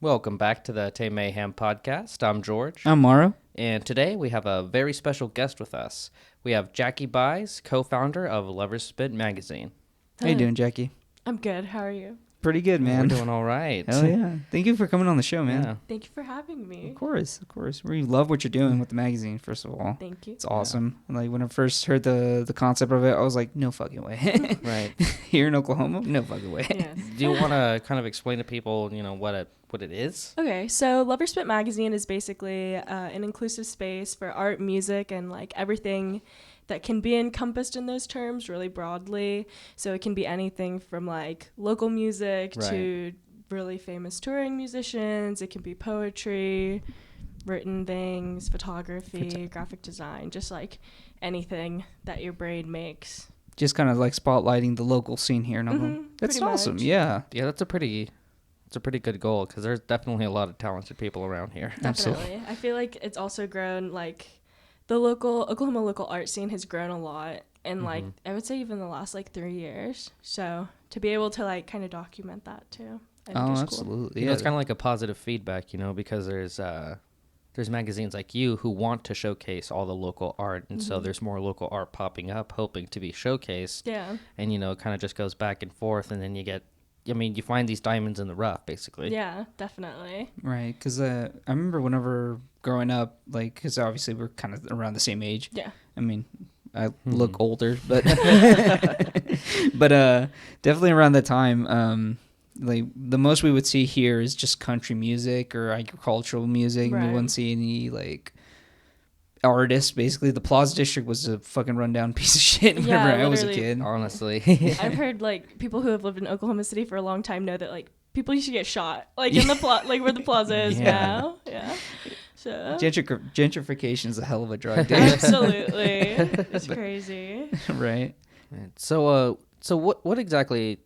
Welcome back to the Tame Mayhem podcast. I'm George. I'm Mauro. And today we have a very special guest with us. We have Jacky Buys, co-founder of Lovers Spit magazine. How you doing, Jackie? I'm good. How are you? Pretty good, man. We're doing all right. Hell yeah. Thank you for coming on the show, man. Yeah. Thank you for having me. Of course. We love what you're doing with the magazine, first of all. Thank you. It's awesome. Like, when I first heard the concept of it, I was like, no fucking way. Right. Here in Oklahoma? No fucking way. Yes. Do you want to kind of explain to people, what it is? Okay, so Lover Spit magazine is basically an inclusive space for art, music, and like everything that can be encompassed in those terms really broadly. So it can be anything from like local music to really famous touring musicians. It can be poetry, written things, photography, graphic design, just like anything that your brain makes. Just kind of like spotlighting the local scene here in Oklahoma. That's pretty awesome. much. Yeah. Yeah, it's a pretty good goal because there's definitely a lot of talented people around here. Absolutely. Definitely. I feel like it's also grown, like the Oklahoma local art scene has grown a lot in like, I would say even the last like 3 years. So to be able to like kind of document that too. I think is cool. Absolutely. It's kind of like a positive feedback, because there's magazines like you who want to showcase all the local art, and so there's more local art popping up, hoping to be showcased. Yeah. And it kind of just goes back and forth, and then you find these diamonds in the rough, basically. Yeah, definitely. Right, because I remember whenever growing up, like, because obviously we're kind of around the same age. Yeah. I mean, I look older, but but definitely around that time, like the most we would see here is just country music or agricultural music. Right. We wouldn't see any like artists. Basically, the Plaza District was a fucking rundown piece of shit whenever I was a literally. kid. Honestly. I've heard like people who have lived in Oklahoma City for a long time know that like people used to get shot like in the like where the plaza is now. Yeah. So Gentrification is a hell of a drug, dude. absolutely. It's crazy. Right. So what exactly,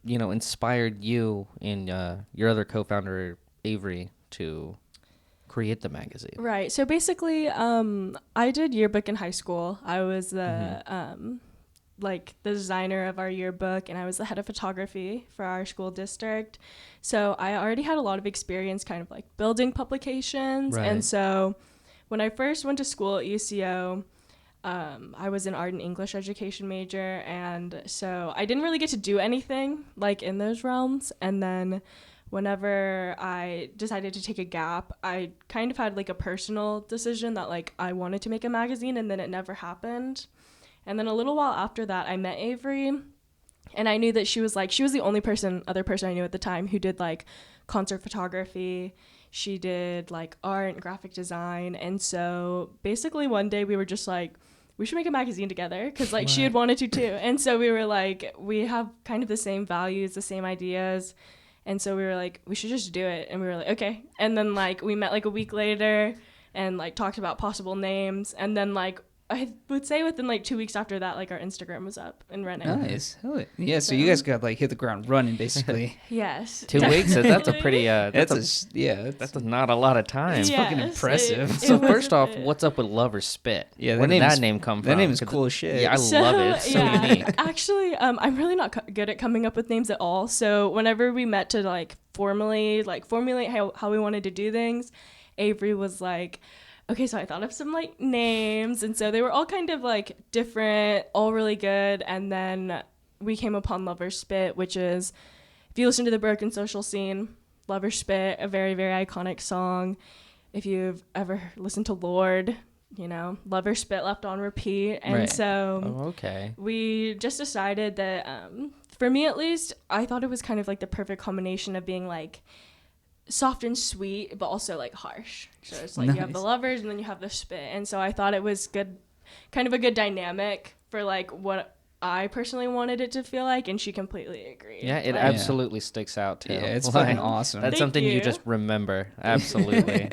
inspired you and your other co-founder Averi to create the magazine? Right. So basically, I did yearbook in high school. I was the like the designer of our yearbook, and I was the head of photography for our school district. So I already had a lot of experience kind of like building publications. Right. And so when I first went to school at UCO, I was an art and English education major, and so I didn't really get to do anything like in those realms. And then whenever I decided to take a gap, I kind of had like a personal decision that like I wanted to make a magazine, and then it never happened. And then a little while after that, I met Averi, and I knew that she was the only other person I knew at the time who did like concert photography. She did like art and graphic design. And so basically one day we were just like, we should make a magazine together, because like she had wanted to too. And so we were like, we have kind of the same values, the same ideas. And so we were like, we should just do it. And we were like, okay. And then like we met like a week later and like talked about possible names. And then like I would say within like 2 weeks after that, like our Instagram was up and running. Nice. Hell yeah. So you guys got like hit the ground running, basically. Yes. 2 weeks? That's a pretty That's not a lot of time. It's fucking impressive. So first off, what's up with Lover Spit? Yeah, where did that name come from? That name is cool as shit. Yeah, I love it. It's so unique. Actually, I'm really not good at coming up with names at all. So whenever we met to like formulate how we wanted to do things, Averi was like, okay, so I thought of some like names, and so they were all kind of like different, all really good. And then we came upon Lover Spit, which is, if you listen to the broken social scene, Lover Spit, a very, very iconic song. If you've ever listened to Lord, Lover Spit left on repeat. And so we just decided that, for me at least, I thought it was kind of like the perfect combination of being like soft and sweet, but also like harsh. So it's like You have the lovers and then you have the spit. And so I thought it was good, kind of a good dynamic for like what I personally wanted it to feel like, and she completely agreed. Yeah, it absolutely sticks out too. Yeah, it's fucking awesome. That's something you just remember. Absolutely.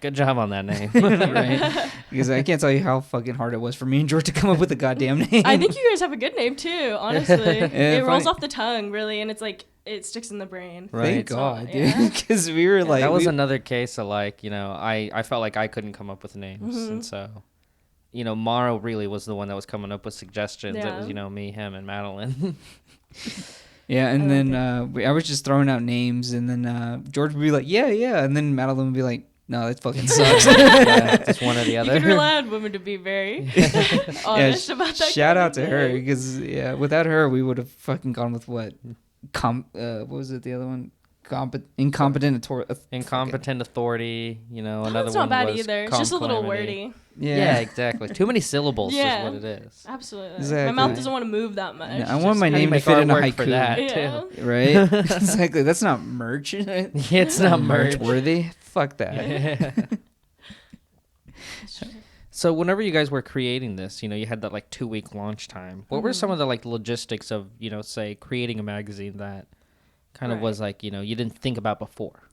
Good job on that name. Right. Because I can't tell you how fucking hard it was for me and George to come up with a goddamn name. I think you guys have a good name too, honestly. It rolls off the tongue, really, and it's like, it sticks in the brain. Right. Thank God, dude. Because we were like... That was another case of like, I felt like I couldn't come up with names. And so, Mauro really was the one that was coming up with suggestions. Yeah. It was, me, him, and Madeline. Yeah, and I then like I was just throwing out names, and then George would be like, yeah, and then Madeline would be like, no, that fucking sucks. Yeah, just one or the You other. can rely on women to be very honest about that. Shout kind out of to her, thing. because without her, we would have fucking gone with what was it, the other one? Incompetent Incompetent authority, you know, Oh, another that's one not bad was either. It's just a little calamity. wordy. Yeah, exactly. Too many syllables Yeah. is what it is. Absolutely. Exactly. My mouth doesn't want to move that much. I want my How do you name to make fit in a artwork for haiku. that, Yeah. too? Right? Exactly. That's not merch. It's not merch. worthy. Fuck that. So whenever you guys were creating this, you know, you had that like 2-week launch time. What were some of the like logistics of, you know, say creating a magazine that kind of Right. was like, you know, you didn't think about before?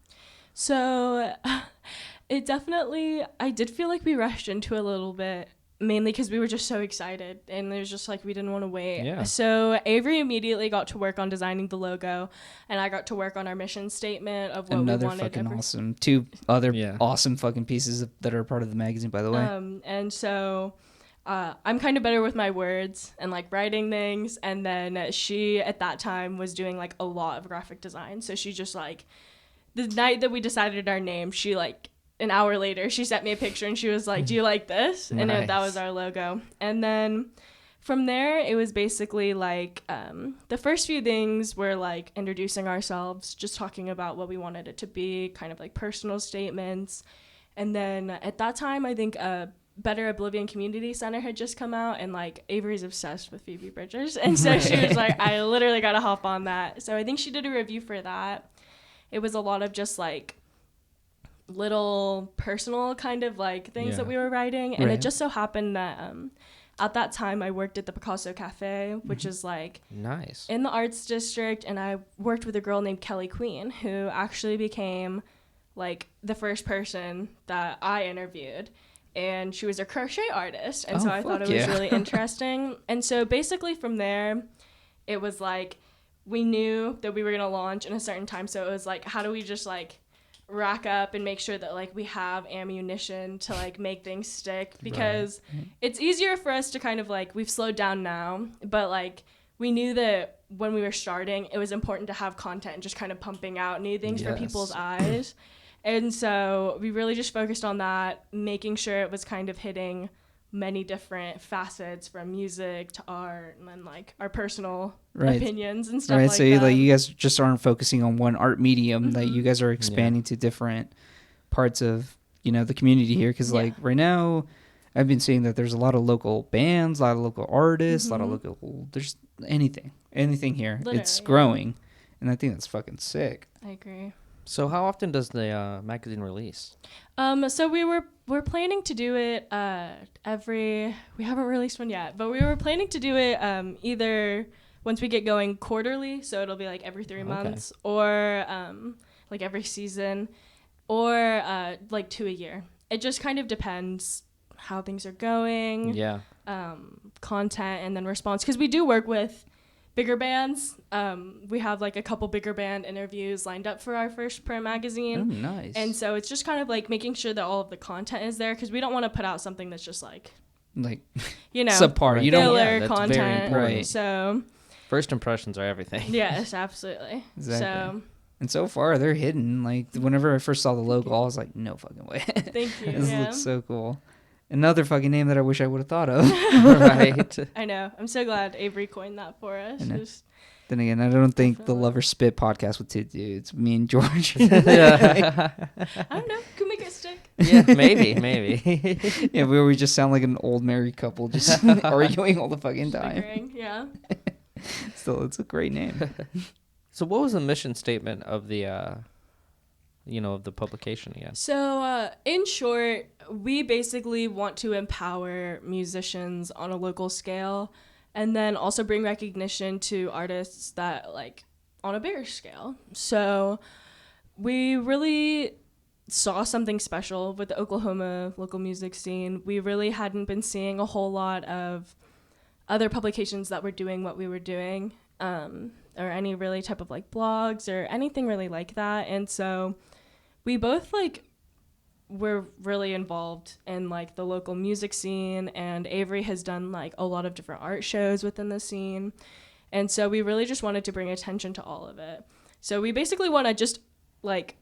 So it definitely, I did feel like we rushed into a little bit, mainly because we were just so excited and it was just like we didn't want to wait. Yeah. So Avery immediately got to work on designing the logo, and I got to work on our mission statement of what Another we wanted. fucking awesome. 2 other Yeah. awesome fucking pieces that are part of the magazine, by the way. And so I'm kind of better with my words and like writing things. And then she at that time was doing like a lot of graphic design. So she just like, the night that we decided our name, she like an hour later, she sent me a picture and she was like, do you like this? And that Nice. was our logo. And then from there, it was basically like the first few things were like introducing ourselves, just talking about what we wanted it to be, kind of like personal statements. And then at that time, I think Better Oblivion Community Center had just come out, and like Avery's obsessed with Phoebe Bridgers. And so she was like, I literally got to hop on that. So I think she did a review for that. It was a lot of just like little personal kind of like things that we were writing. And it just so happened that at that time I worked at the Picasso Cafe, which is like Nice. in the arts district, and I worked with a girl named Kelly Queen, who actually became like the first person that I interviewed. And she was a crochet artist, and so I thought it was really interesting. And so basically from there, it was like we knew that we were gonna launch in a certain time, so it was like, how do we just like rack up and make sure that like we have ammunition to like make things stick, because it's easier for us to kind of like, we've slowed down now, but like we knew that when we were starting, it was important to have content and just kind of pumping out new things for people's eyes. And so we really just focused on that, making sure it was kind of hitting many different facets, from music to art, and then like our personal opinions and stuff like so that. you guys just aren't focusing on one art medium, that you guys are expanding to different parts of, you know, the community here. Because like right now, I've been seeing that there's a lot of local bands, a lot of local artists, a lot of local, there's anything here. Literally, it's growing. And I think that's fucking sick. I agree. So how often does the magazine release? So we're planning to do it we haven't released one yet, but we were planning to do it either once we get going quarterly, so it'll be like every 3 months, or like every season, or like 2 a year. It just kind of depends how things are going, content, and then response, because we do work with bigger bands. We have like a couple bigger band interviews lined up for our first print magazine. Oh, nice. And so it's just kind of like making sure that all of the content is there, because we don't want to put out something that's just like, you know, subpar. You don't. filler that's content. very important. Right. So First impressions are everything. yes, absolutely. Exactly. So And so far, they're hidden. Like whenever I first saw the logo, I was like, no fucking way. thank you. This looks so cool. Another fucking name that I wish I would have thought of. Right. I know. I'm so glad Avery coined that for us. Then again, I don't think the Lover Spit podcast with 2 dudes, me and George. I don't know. Could make it stick. Yeah, maybe. Yeah, we just sound like an old married couple, just arguing all the fucking time. Bickering, yeah. Still, it's a great name. So what was the mission statement of the of the publication again? So in short, we basically want to empower musicians on a local scale, and then also bring recognition to artists that like on a bigger scale. So we really saw something special with the Oklahoma local music scene. We really hadn't been seeing a whole lot of other publications that were doing what we were doing, or any really type of like blogs or anything really like that. And so we both like were really involved in like the local music scene, and Avery has done like a lot of different art shows within the scene. And so we really just wanted to bring attention to all of it. So we basically want to just like,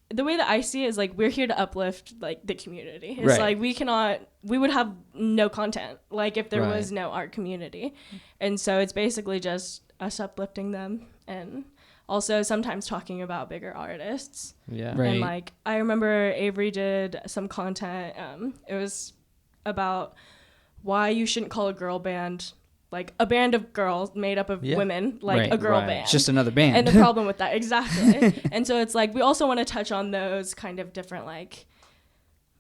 the way that I see it is like, we're here to uplift like the community. It's like we would have no content like if there was no art community. And so it's basically just us uplifting them, and also sometimes talking about bigger artists. Yeah. Right. And like, I remember Averi did some content. It was about why you shouldn't call a girl band like a band of girls made up of women, like a girl band. It's just another band. And the problem with that, exactly. And so it's like, we also want to touch on those kind of different, like,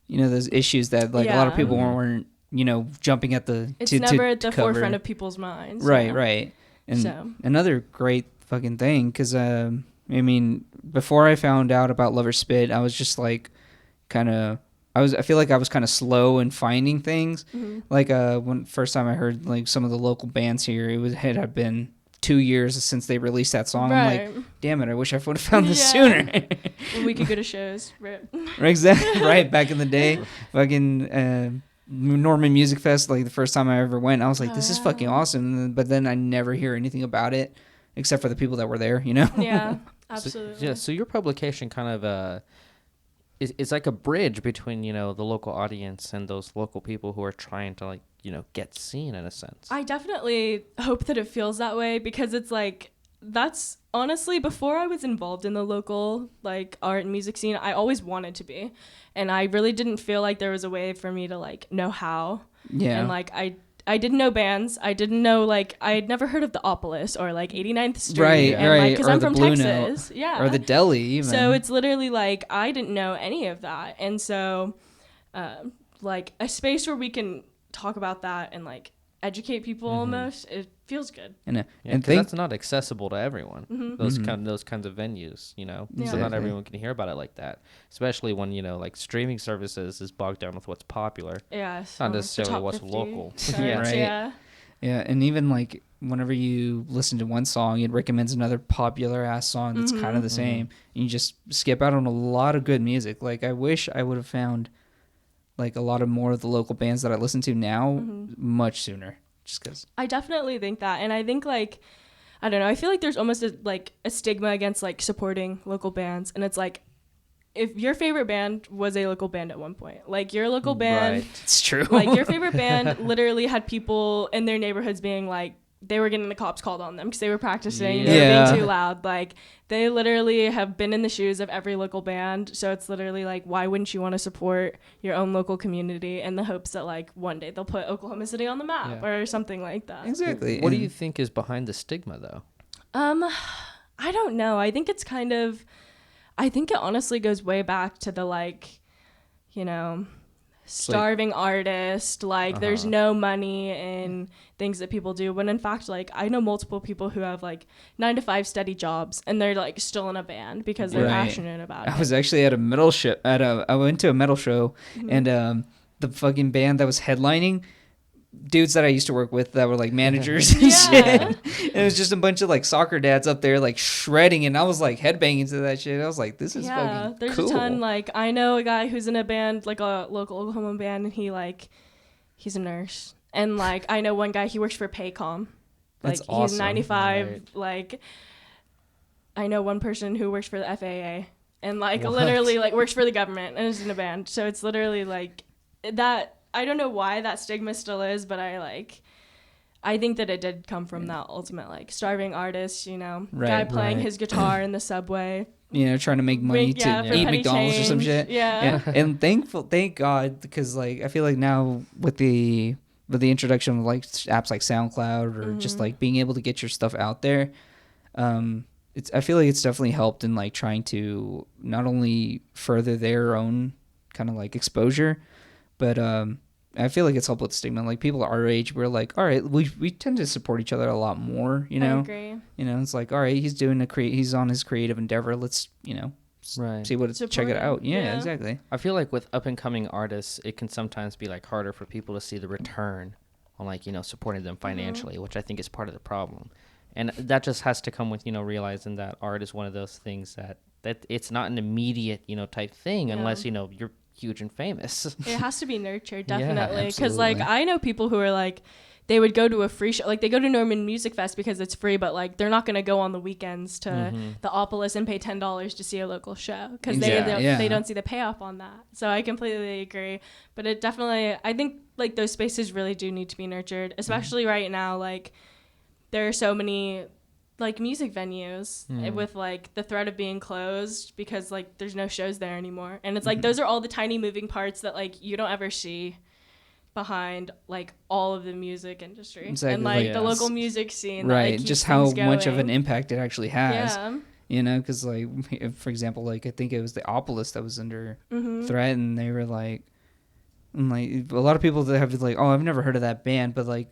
you know, those issues that like a lot of people weren't, you know, jumping at the it's never at the forefront of people's minds. Right. And so another great fucking thing, because I mean, before I found out about Lover Spit, I was just like I feel like I was kind of slow in finding things. Like when first time I heard like some of the local bands here, it had been 2 years since they released that song. Right. I'm like, damn it, I wish I would have found this sooner. When we could go to shows. Exactly. Right, back in the day, fucking Norman Music Fest, like the first time I ever went, I was like, this is fucking awesome. But then I never hear anything about it except for the people that were there, you know? Yeah, absolutely. So your publication kind of it's like a bridge between, you know, the local audience and those local people who are trying to, like, you know, get seen in a sense. I definitely hope that it feels that way, because it's like, that's honestly, before I was involved in the local like art and music scene, I always wanted to be, and I really didn't feel like there was a way for me to like know how. And like I didn't know bands. I didn't know, like, I had never heard of the Opolis or like 89th Street. Right. Because I'm from Blue Texas. Note, Yeah. or the Deli even. So it's literally like, I didn't know any of that. And so like a space where we can talk about that and like educate people almost, it feels good. And that's not accessible to everyone. Those kinds of venues, you know. Yeah. So not everyone can hear about it like that, especially when, you know, like streaming services is bogged down with what's popular. Yeah, not necessarily what's local. Yeah. Yeah, and even like whenever you listen to one song, it recommends another popular ass song that's kind of the same, and you just skip out on a lot of good music. Like, I wish I would have found like a lot of more of the local bands that I listen to now much sooner, just because. I definitely think that, and I think like, I don't know, I feel like there's almost a stigma against like supporting local bands, and it's like, if your favorite band was a local band at one point, like your local band, It's true. like your favorite band literally had people in their neighborhoods being like, they were getting the cops called on them because they were practicing, they were being too loud. Like, they literally have been in the shoes of every local band. So it's literally like, why wouldn't you want to support your own local community in the hopes that like one day they'll put Oklahoma City on the map or something like that? Exactly. What do you think is behind the stigma, though? I don't know. I think it's I think it honestly goes way back to the, like, you know, starving artist, like there's no money in things that people do, when in fact, like, I know multiple people who have like 9-to-5 steady jobs and they're like still in a band because they're passionate about it. I was actually at a metal show I went to a metal show, and the fucking band that was headlining, dudes that I used to work with that were like managers and shit. And it was just a bunch of like soccer dads up there like shredding, and I was like headbanging to that shit. I was like, this is fucking there's cool. a ton. Like, I know a guy who's in a band, like a local Oklahoma band, and he's a nurse. And like, I know one guy, he works for Paycom. Like, That's awesome. He's 95. Right. Like, I know one person who works for the FAA and like literally like works for the government and is in a band. So it's literally like that. I don't know why that stigma still is, but I think that it did come from that ultimate, like, starving artist, you know, guy playing his guitar in the subway. You know, trying to make money to eat McDonald's or some shit. Yeah. And thank God, because like I feel like now with the introduction of like apps like SoundCloud or just like being able to get your stuff out there, I feel like it's definitely helped in like trying to not only further their own kind of like exposure, but I feel like it's helped with stigma. Like, people our age, we're like, all right, we tend to support each other a lot more, you know? I agree. You know, it's like, all right, he's on his creative endeavor. Let's, you know, see what it's, check it out. Yeah, exactly. I feel like with up and coming artists, it can sometimes be like harder for people to see the return on, like, you know, supporting them financially, which I think is part of the problem. And that just has to come with, you know, realizing that art is one of those things that it's not an immediate, you know, type thing unless, you know, you're huge and famous. It has to be nurtured, definitely, because like I know people who are like, they would go to a free show. Like, they go to Norman Music Fest because it's free, but, like, they're not going to go on the weekends to the Opolis and pay $10 to see a local show because they don't see the payoff on that. So I completely agree. But it definitely, I think, like, those spaces really do need to be nurtured, especially right now. Like, there are so many, like, music venues with, like, the threat of being closed because, like, there's no shows there anymore. And it's like, those are all the tiny moving parts that, like, you don't ever see behind, like, all of the music industry. Exactly. And, like, the local music scene. Right. That, like, keeps just how things much of going. an impact it actually has. Yeah. You know, because, like, for example, like, I think it was the Opolis that was under threat, and they were like, a lot of people that have like, oh, I've never heard of that band, but, like,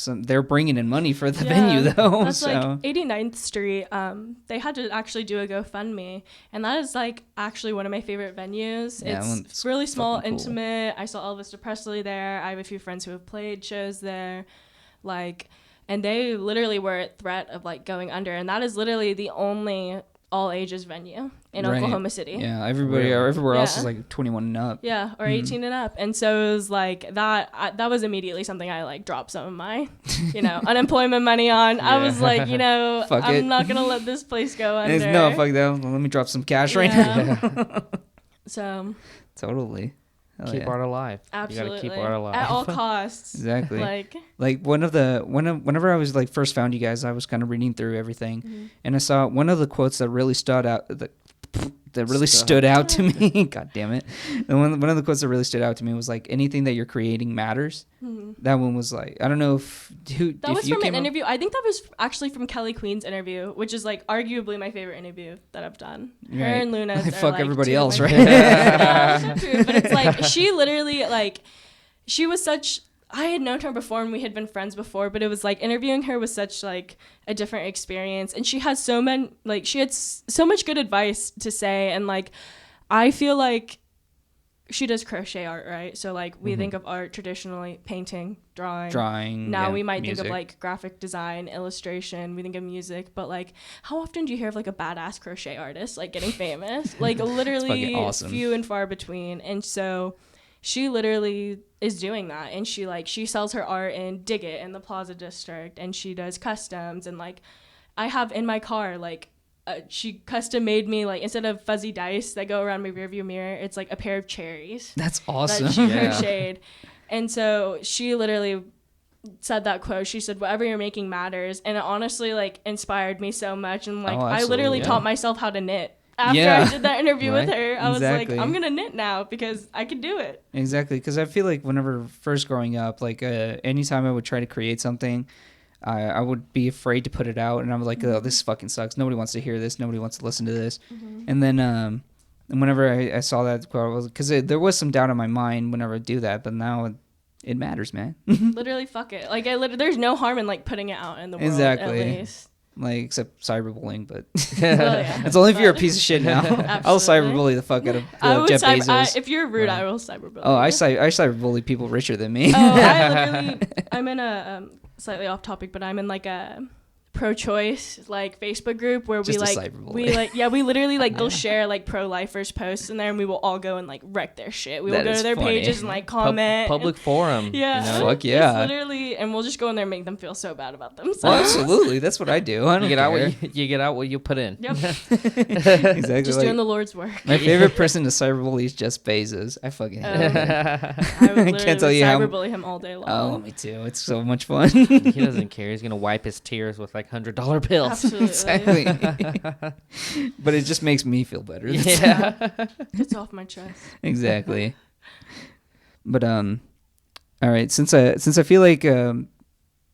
they're bringing in money for the venue, though. That's so. like 89th Street. They had to actually do a GoFundMe, and that is, like, actually one of my favorite venues. Yeah, it's really small, cool. intimate. I saw Elvis Presley there. I have a few friends who have played shows there, like, and they literally were at threat of, like, going under, and that is literally the only all ages venue in Oklahoma City. Yeah, everywhere else is like 21 and up. Yeah, or 18 and up. And so it was like that was immediately something I, like, dropped some of my, unemployment money on. I was like, I'm not going to let this place go under. No, fuck that. Let me drop some cash right now. So. Totally. Keep art alive. Absolutely. You gotta keep art alive. At all costs. Exactly. Like whenever I was, like, first found you guys, I was kind of reading through everything, and I saw one of the quotes that really stood out. That really stood out to me. God damn it! And one of the quotes that really stood out to me was, like, anything that you're creating matters. That one was like, I don't know that was from an interview. I think that was actually from Kelly Queen's interview, which is, like, arguably my favorite interview that I've done. Right. Her and Luna's are, fuck like, everybody else, right? Yeah, that's true. But it's like she literally, like, she was such. I had known her before and we had been friends before, but it was like interviewing her was such, like, a different experience, and she had so much good advice to say, and, like, I feel like she does crochet art, right? So, like, we think of art traditionally, painting, drawing. Now we might think of, like, graphic design, illustration. We think of music, but, like, how often do you hear of, like, a badass crochet artist, like, getting famous? Like, literally awesome. Few and far between. And so she literally is doing that, and she sells her art in Dig It in the Plaza District, and she does customs, and, like, I have in my car, like, she custom made me, like, instead of fuzzy dice that go around my rearview mirror, it's, like, a pair of cherries. That's awesome. That she crocheted. And so she literally said that quote. She said, whatever you're making matters. And it honestly, like, inspired me so much. And, like, I literally taught myself how to knit. After I did that interview with her, I was like, I'm going to knit now because I can do it. Exactly. Because I feel like whenever first growing up, like, anytime I would try to create something, I would be afraid to put it out, and I'm like, oh, this fucking sucks. Nobody wants to hear this. Nobody wants to listen to this. And then and whenever I saw that quote, because there was some doubt in my mind whenever I do that, but now it matters, man. Literally, fuck it. Like, there's no harm in, like, putting it out in the world, at least. Like, except cyberbullying, but yeah, it's only if you're a piece of shit now. I'll cyberbully the fuck out of Jeff Bezos. If you're rude, I will cyberbully. Oh, I cyberbully people richer than me. I'm in a slightly off topic, but I'm in, like, a pro-choice, like, Facebook group where we literally, like, they'll share, like, pro-lifers posts in there, and we will all go and, like, wreck their shit. We will go to their pages and, like, comment. Public forum. Yeah. Fuck yeah. It's literally, and we'll just go in there and make them feel so bad about themselves. Well, absolutely. That's what I do. I don't care. You get out what you put in. Yep. Exactly. Just doing the Lord's work. My favorite person to cyberbully is Jeff Bezos. I fucking hate him. I would can't tell you cyberbully him all day long. Oh, me too. It's so much fun. He doesn't care. He's gonna wipe his tears with, like, $100 bills. Absolutely. Exactly. But it just makes me feel better. Yeah. It's off my chest. Exactly. But all right, since I feel like a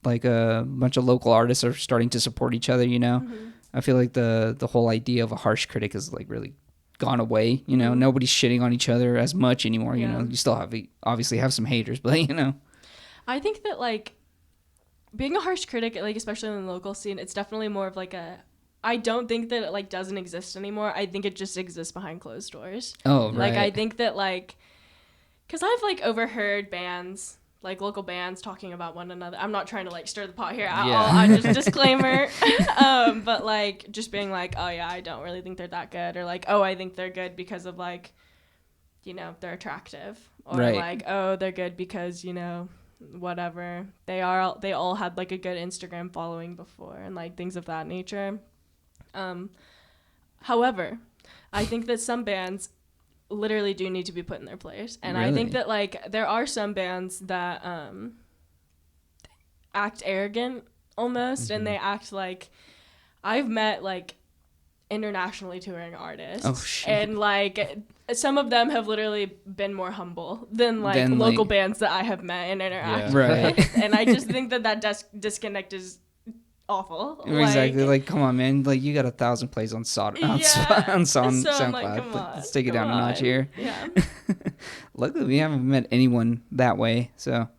bunch of local artists are starting to support each other, I feel like the whole idea of a harsh critic has, like, really gone away. Nobody's shitting on each other as much anymore. You still obviously have some haters, but I think that, like, being a harsh critic, like, especially in the local scene, it's definitely more of, like, I don't think that it, like, doesn't exist anymore. I think it just exists behind closed doors. Oh, right. Like, I think that, like, because I've, like, overheard bands, like, local bands talking about one another. I'm not trying to, like, stir the pot here at all. I just disclaimer. But, like, just being like, oh, yeah, I don't really think they're that good. Or, like, oh, I think they're good because of, like, they're attractive. Or, like, oh, they're good because, whatever. They all had like a good Instagram following before and like things of that nature. However, I think that some bands literally do need to be put in their place, and I think that like there are some bands that act arrogant almost, and they act like, I've met like internationally touring artists, Oh, shit. and like some of them have literally been more humble than like local bands that I have met and interacted with. And I just think that disconnect is awful. Exactly. Like, come on, man. Like, you got 1,000 plays on SoundCloud. Like, Let's take it down a notch here. Yeah. Luckily, we haven't met anyone that way. So,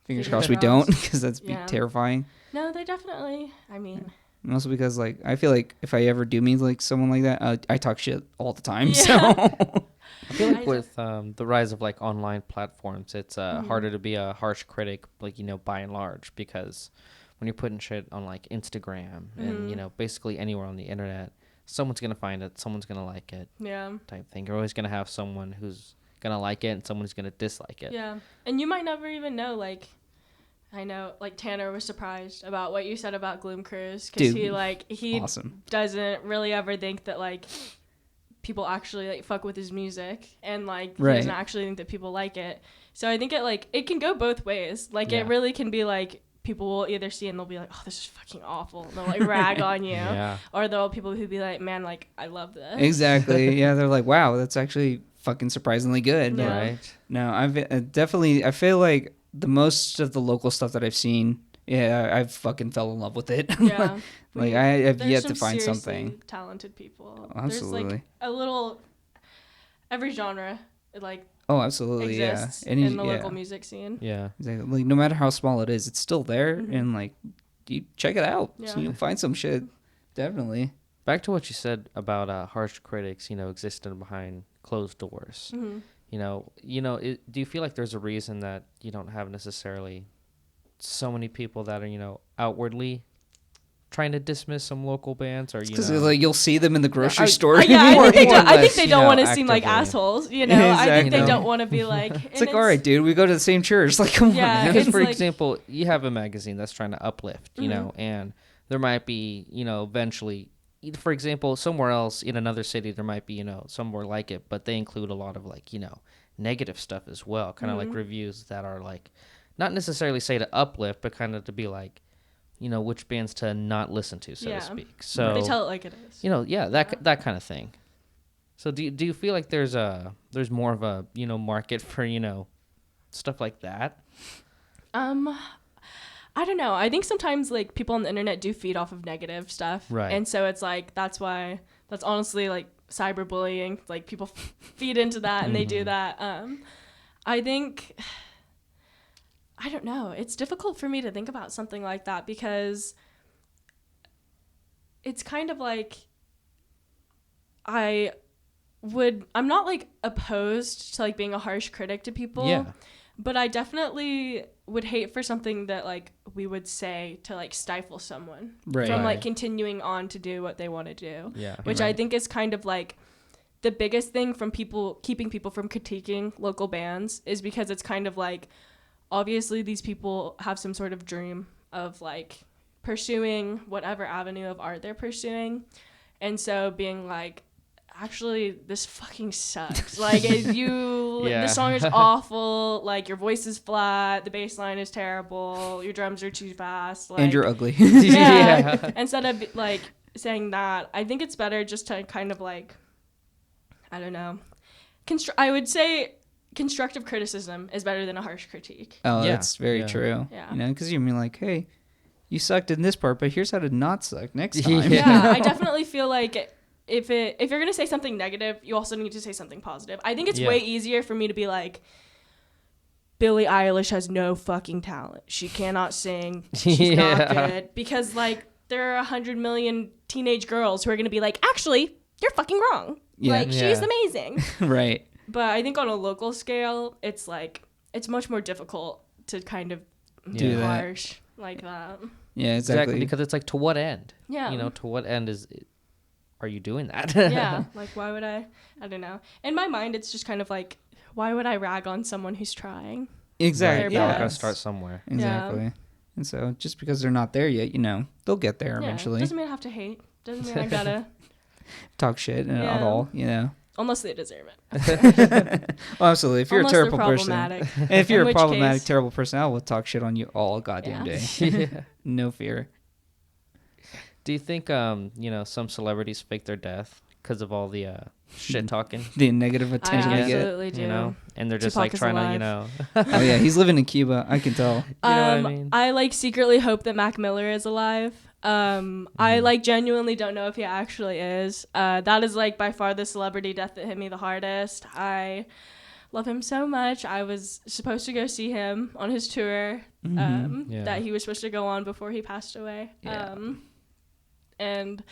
fingers crossed we don't, because that's be terrifying. No, they definitely. I mean. Mostly because, like, I feel like if I ever do meet like someone like that, I talk shit all the time. Yeah. So. I feel like with the rise of like online platforms, it's harder to be a harsh critic, like, by and large, because when you're putting shit on like Instagram and basically anywhere on the internet, someone's gonna find it, someone's gonna like it, type thing. You're always gonna have someone who's gonna like it and someone who's gonna dislike it. Yeah, and you might never even know. Like, I know, like Tanner was surprised about what you said about Gloom Cruise, because he awesome. Doesn't really ever think that like people actually like fuck with his music, and like he doesn't actually think that people like it. So I think it can go both ways. Like it really can be like, people will either see and they'll be like, oh, this is fucking awful, and they'll like rag on you, or there'll be people who be like, man, like I love this. Exactly. Yeah, they're like, wow, that's actually fucking surprisingly good. Yeah. Right. No, I've definitely, I feel like the most of the local stuff that I've seen, I've fucking fell in love with it. Yeah. Like I have yet to find seriously something. Talented people. Absolutely. There's like a little, every genre like absolutely, exists and in the local music scene. Yeah. Exactly. Like, no matter how small it is, it's still there, and like, you check it out. Yeah. So you'll find some shit. Definitely. Back to what you said about harsh critics, existing behind closed doors. Mm-hmm. Do you feel like there's a reason that you don't have necessarily so many people that are, outwardly trying to dismiss some local bands, or because like you'll see them in the grocery store. I think they don't want to seem like assholes. Exactly. I think they don't want to be like. It's like, all right, dude, we go to the same church. Like, come on. Man. Because for like, example, you have a magazine that's trying to uplift, and there might be, eventually, for example, somewhere else in another city, there might be, somewhere like it, but they include a lot of like, negative stuff as well, kind of like reviews that are like, not necessarily say to uplift, but kind of to be like, which bands to not listen to, so to speak. So they tell it like it is. That kind of thing. So do you feel like there's more of a market for stuff like that? I don't know. I think sometimes like people on the internet do feed off of negative stuff, right? And so it's like that's honestly like cyberbullying. Like people feed into that and they do that. I think. I don't know. It's difficult for me to think about something like that, because it's kind of like I'm not like opposed to like being a harsh critic to people, but I definitely would hate for something that like we would say to like stifle someone from like continuing on to do what they want to do, which I think is kind of like the biggest thing from keeping people from critiquing local bands, is because it's kind of like, obviously these people have some sort of dream of like pursuing whatever avenue of art they're pursuing, and so being like, actually this fucking sucks, like the song is awful, like your voice is flat, the bass line is terrible, your drums are too fast, like, and you're ugly. Instead of like saying that, I think it's better just to kind of like, I don't know, I would say constructive criticism is better than a harsh critique. Oh, that's very true. Yeah. Because you mean like, hey, you sucked in this part, but here's how to not suck next time. I definitely feel like if you're gonna say something negative, you also need to say something positive. I think it's way easier for me to be like, Billie Eilish has no fucking talent. She cannot sing. She's not good. Because like there are 100 million teenage girls who are gonna be like, actually, you're fucking wrong. She's amazing. Right. But I think on a local scale, it's like, it's much more difficult to kind of do harsh like that. Yeah, exactly. Because it's like, to what end? Yeah. To what end are you doing that? Yeah. Like, why would I don't know. In my mind, it's just kind of like, why would I rag on someone who's trying? Exactly. They're all Yeah. gonna start somewhere. Exactly. And so just because they're not there yet, they'll get there eventually. Doesn't mean I have to hate. Doesn't mean I gotta Talk shit at Yeah. all, unless they deserve it. Well, absolutely. If you're Unless a terrible they're person, problematic. and if you're In a which problematic, case- terrible person, I will talk shit on you all goddamn Yeah. day. No fear. Do you think some celebrities fake their death because of all the shit talking? The negative I attention they get. absolutely do. And they're just Tupac like is trying alive. to, Oh yeah, he's living in Cuba. I can tell. You know what I mean? I like secretly hope that Mac Miller is alive. I like genuinely don't know if he actually is. That is like by far the celebrity death that hit me the hardest. I love him so much. I was supposed to go see him on his tour Yeah. that he was supposed to go on before he passed away. Yeah. And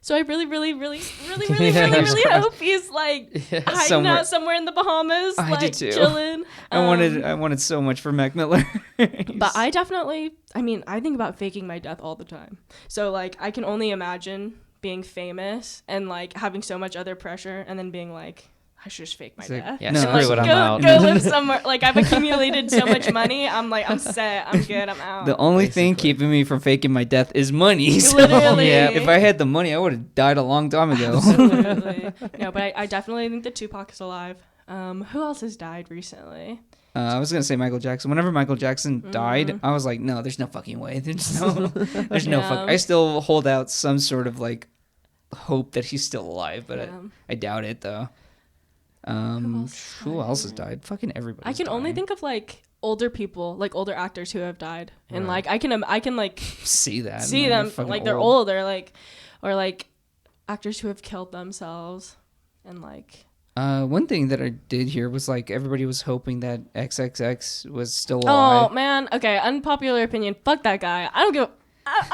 so I really, really, really, really, really, really, really hope he's like hiding Somewhere. out somewhere in the Bahamas, I like did too. chilling. I wanted so much for Mac Miller. But I think about faking my death all the time. So like I can only imagine being famous and like having so much other pressure and then being like, I should just fake my It's like, death. Yeah, No, screw like, it, I'm go, out. go live somewhere. Like I've accumulated so much money. I'm set. I'm good. I'm out. The only thing Basically. keeping me from faking my death is money. So, Literally. yeah, if I had the money, I would have died a long time ago. Absolutely. No, but I definitely think that Tupac is alive. Who else has died recently? I was gonna say Michael Jackson. Whenever Michael Jackson died, I was like, no, there's no fucking way. There's no Yeah. fuck. I still hold out some sort of like hope that he's still alive, but Yeah. I doubt it though. Who else has died? Fucking everybody. I can only think of like older people, like older actors who have died, and Right. like I can like see that. see and they're them fucking like they're old or like actors who have killed themselves and like One thing that I did hear was like everybody was hoping that XXX was still alive. oh man, okay, unpopular opinion, fuck that guy. I don't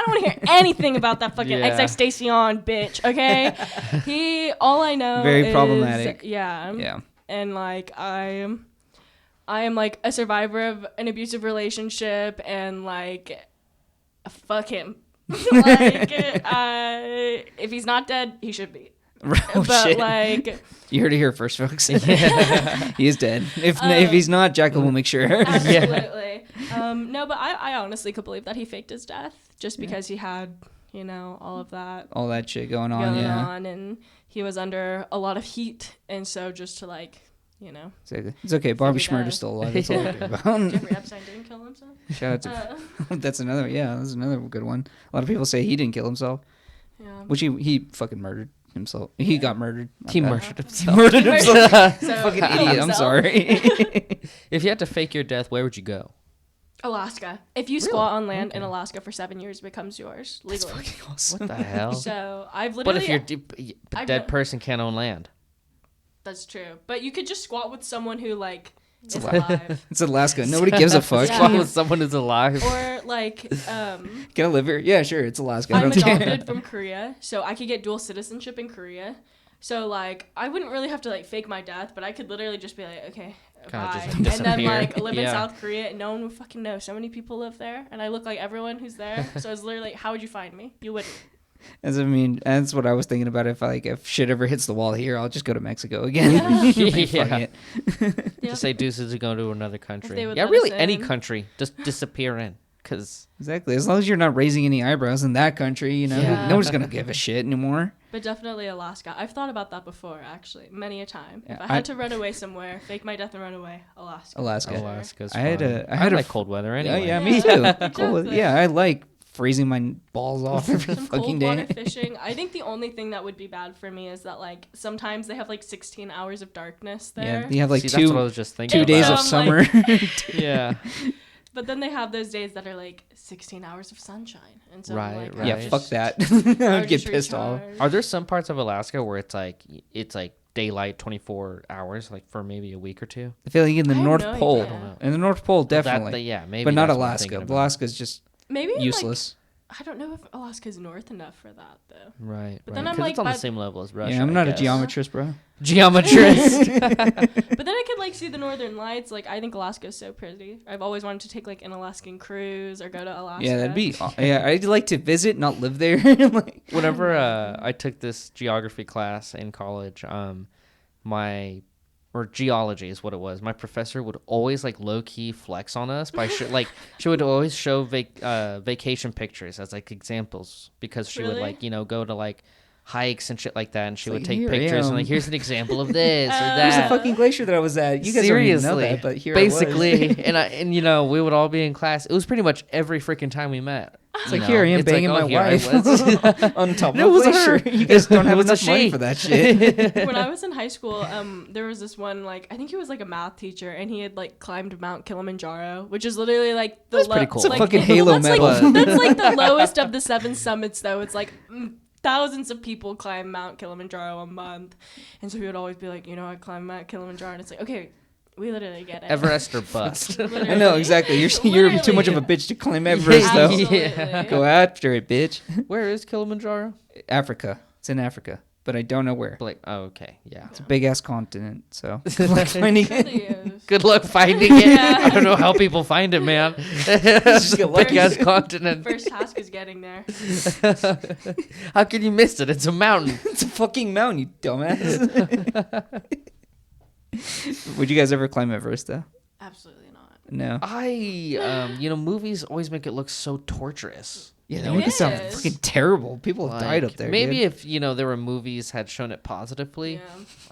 want to hear anything about that fucking Yeah. XX bitch, okay? All I know Very is, problematic. Yeah. Yeah. And like I am like a survivor of an abusive relationship and like fuck him. Like if he's not dead, he should be. Oh, But shit. like You heard it here first, folks. He is dead. If he's not, Jackal will make sure. absolutely. No, but I honestly could believe that he faked his death just because he had, all of that All that shit going on. going Yeah. on and he was under a lot of heat and so just to like, Exactly. It's okay. Barbie Figure Schmurder's that still alive. That's all I care about. Jeffrey Epstein didn't kill himself. Shout out to. That's another good one. A lot of people say he didn't kill himself, Yeah. which he fucking murdered himself. He got murdered. He Okay. murdered He himself. murdered himself. So, Fucking kill idiot. I'm himself. sorry. If you had to fake your death, where would you go? Alaska. If you squat on land in Alaska for 7 years, it becomes yours legally. Awesome. What the hell? So I've But literally. if you're deep, a I've dead no- person can't own land. That's true. But you could just squat with someone who like is Alaska. alive, It's Alaska. Nobody gives a fuck. Yeah. Fuck with someone who's alive. or like Can I live here? Yeah, sure. It's Alaska. I I'm don't care. adopted from Korea, so I could get dual citizenship in Korea. So like I wouldn't really have to like fake my death, but I could literally just be like, okay, Kinda bye, just and then disappear. like live in Yeah. South Korea, and no one would fucking know. So many people live there, and I look like everyone who's there. So it's literally like, how would you find me? You wouldn't. That's what I was thinking about. If shit ever hits the wall here, I'll just go to Mexico again. Yeah. Fuck Yeah. it. Yeah. Just say deuces to go to another country. they would Yeah, let really, us any in. country. Just disappear in. Because Exactly. As long as you're not raising any eyebrows in that country, Yeah. nobody's gonna give a shit anymore. But definitely Alaska. I've thought about that before, actually, many a time. If Yeah, I had I- to run away somewhere, fake my death and run away, Alaska. Alaska. for sure. Alaska's I had fun. a- I had I a like f- cold weather Yeah, anyway. yeah, me Yeah, too. Cool. exactly. Yeah, I like freezing my balls off every Some fucking cold water day. fishing. I think the only thing that would be bad for me is that like sometimes they have like 16 hours of darkness there. Yeah, you have like See, that's what I two was just thinking. 2 days of I'm summer. like- Yeah. But then they have those days that are like 16 hours of sunshine. And so Right, I'm like, right. Yeah, I'll fuck just- that. I'll I would get just pissed off. recharge. Are there some parts of Alaska where it's like daylight 24 hours, like for maybe a week or two? I feel like in the I have North no Pole, idea. in the North Pole, definitely, Maybe. but not that's what I'm Alaska. thinking about. Alaska's just Maybe in, like, useless. I don't know if Alaska's north enough for that though. Right. But right. then I'm 'Cause like, it's on the by- same level as Russia. Yeah, I'm not I a guess. geometrist, bro. Geometrist. But then I could like see the northern lights. Like I think Alaska's so pretty. I've always wanted to take like an Alaskan cruise or go to Alaska. Yeah, that'd be. Yeah, I'd like to visit, not live there. Like, Whenever I took this geography class in college, my or geology is what it was. My professor would always like low key flex on us by like she would always show vacation pictures as like examples because she would like go to like hikes and shit like that, and she would take pictures and like here's an example of this or that. Here's the fucking glacier that I was at. You guys don't even know that, but here basically, I was. and we would all be in class. It was pretty much every freaking time we met. It's like here I am banging my wife on top of a glacier. You guys don't have enough money for that shit. When I was in high school, there was this one like I think he was like a math teacher, and he had like climbed Mount Kilimanjaro, which is literally like the pretty cool. It's a like, fucking Halo medal. That's like the lowest of the 7 summits, though. It's like thousands of people climb Mount Kilimanjaro a month, and so he would always be like, I climbed Mount Kilimanjaro, and it's like, okay, we literally get it. Everest or bust. I know exactly. You're too much of a bitch to climb Everest, though. Yeah. Go after it, bitch. Where is Kilimanjaro? Africa. It's in Africa, but I don't know where. Like, oh, okay, yeah. It's a big ass continent, so good luck finding it. Really Good luck finding it. Yeah. I don't know how people find it, man. It's just a big ass continent. First task is getting there. How can you miss it? It's a mountain. It's a fucking mountain, you dumbass. Would you guys ever climb Everest, though? Absolutely not. No. Movies always make it look so torturous. Yeah, they make it sound is. fucking terrible. People have died up there. Maybe dude. if there were movies had shown it positively, Yeah.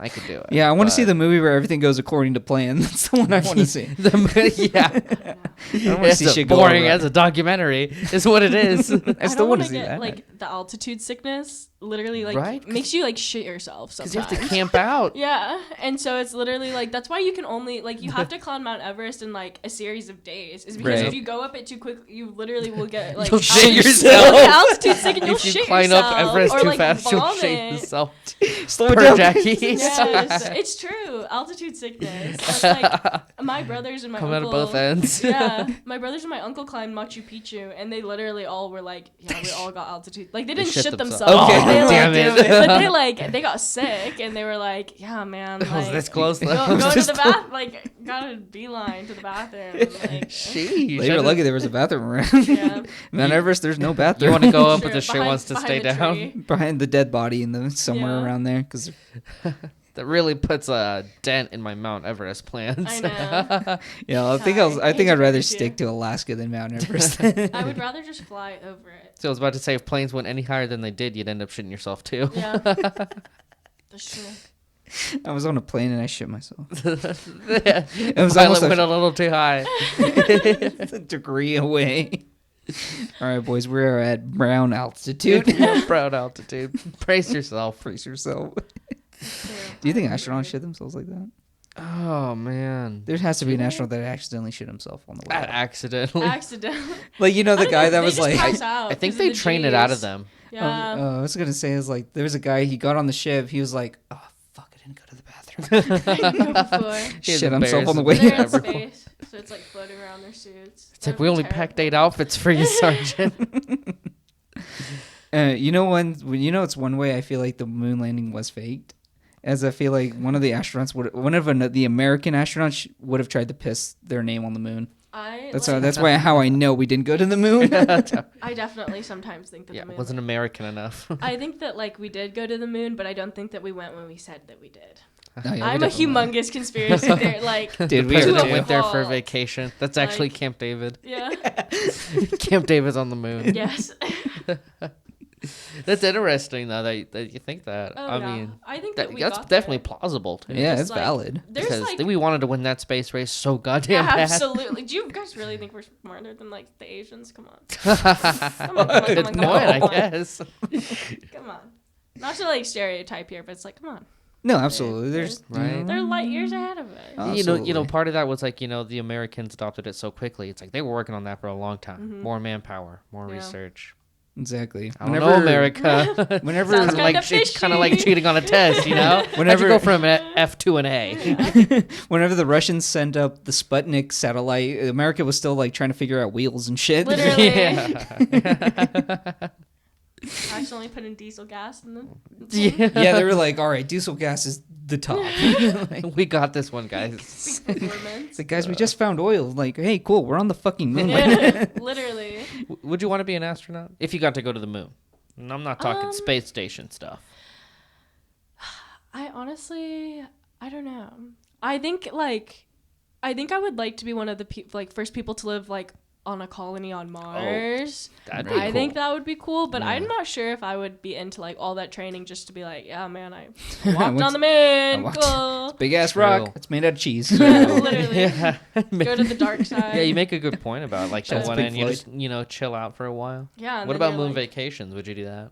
I could do it. Yeah, I want to see the movie where everything goes according to plan. That's the one I want to see. Yeah, I don't want to see it's shit go boring over. as a documentary. Is what it is. I I still don't want want to see get that. like the altitude sickness. Literally, like Right? makes you like shit yourself Because sometimes. you have to camp out. Yeah, and so it's literally like that's why you can only like you have to climb Mount Everest in like a series of days. Is because Right. if you go up it too quick, you literally will get like You'll shit you'll yourself. get altitude sick and you'll If you shit climb yourself. up Everest or, too like, fast, you'll vomit. shit yourself. Slow Per down. Jacky. Yes, it's true. Altitude sickness. That's like my brothers and my Come out uncle. of both ends. Yeah, my brothers and my uncle climbed Machu Picchu, and they literally all were like, "Yeah, we all got altitude." Like they didn't shit shit themselves. themselves. Okay, They, like, damn it. But they got sick, and they were like, "Yeah, man, It was like, this close. go though. to the bath, like got a beeline to the bathroom." And, like, Sheesh. They were lucky there was a bathroom around. yeah, Mount Everest, there's no bathroom. You want to go up, Sure, but the shit behind- wants to stay behind the down. tree. behind the dead body in the somewhere Yeah. around there because That really puts a dent in my Mount Everest plans. I know. yeah, I think Sorry, I hate I'd to rather break it to stick you. to Alaska than Mount Everest. I would rather just fly over it. So I was about to say, if planes went any higher than they did, you'd end up shitting yourself too. Yeah, that's true. I was on a plane and I shit myself. It was Pilot almost went a little too high. It's a degree away. All right, boys, we're at brown altitude. Proud altitude. Brace yourself. Brace yourself. Yeah, Do you think I astronauts agree. shit themselves like that? Oh man. There has to be an astronaut that accidentally shit himself on the way. Accidentally. Accidentally. Like, you know, I the don't guy know, that they was just like, pass out I think 'cause they of the train it out of Gs. them. Yeah. I was gonna say is like there was a guy, he got on the ship, he was like, oh fuck, I didn't go to the bathroom. I didn't go before. He has Shit himself on the embarrassing way They're in out. space, so it's like floating around their suits. It's like we only packed 8 outfits for you, Sergeant. You know it's one way I feel like the moon landing was faked, as I feel like one of the astronauts the American astronauts would have tried to piss their name on the moon. That's why how I know we didn't go to the moon. I definitely sometimes think that Yeah, the moon. wasn't American enough. I think that like we did go to the moon, but I don't think that we went when we said that we did. Oh, yeah, we I'm a definitely went. humongous conspiracy theory. Like, Dude, we President were went there for a fault. vacation. That's actually Like- Camp David. yeah, Camp David's on the moon. yes. That's interesting though that you think that. Oh, I yeah. mean, I think that, that we that's got definitely there. plausible too. Yeah, Just, it's like, valid. There's Because like, we wanted to win that space race so goddamn bad. absolutely. Do you guys really think we're smarter than like the Asians? Come on. Come on, Good come point, on, I come on. guess. Come on. Not to like stereotype here, but it's like, come on. No, absolutely. There's Right. They're light years ahead of us. Oh. You know, Absolutely. part of that was like, the Americans adopted it so quickly. It's like they were working on that for a long time. Mhm. More manpower, more Yeah. research. Exactly. I don't know, America. Whenever Sounds Kind of like fishy. kind of like cheating on a test, you know. Whenever Whenever- you go from an F to an A. whenever the Russians sent up the Sputnik satellite, America was still like trying to figure out wheels and shit. Literally. Yeah. Accidentally put in diesel gas in them. Yeah. Yeah, they were like, all right, diesel gas is the top. Like, We got this one, guys. Big performance. it's like, guys, we just found oil. Like, hey, cool, we're on the fucking moon. Yeah, literally. Would you want to be an astronaut if you got to go to the moon? And I'm not talking space station stuff. I honestly, I don't know. I think I would like to be one of the first people to live like on a colony on Mars. That'd be I cool. think that would be cool, but Yeah. I'm not sure if I would be into like all that training just to be like, yeah, man, I walked on the moon. Cool. Big ass True. rock. It's made out of cheese. Yeah, literally. Yeah. Go to the dark side. Yeah, you make a good point about like the That's one Pink end you Floyd. just chill out for a while. Yeah. and What then about you're moon like, vacations? Would you do that?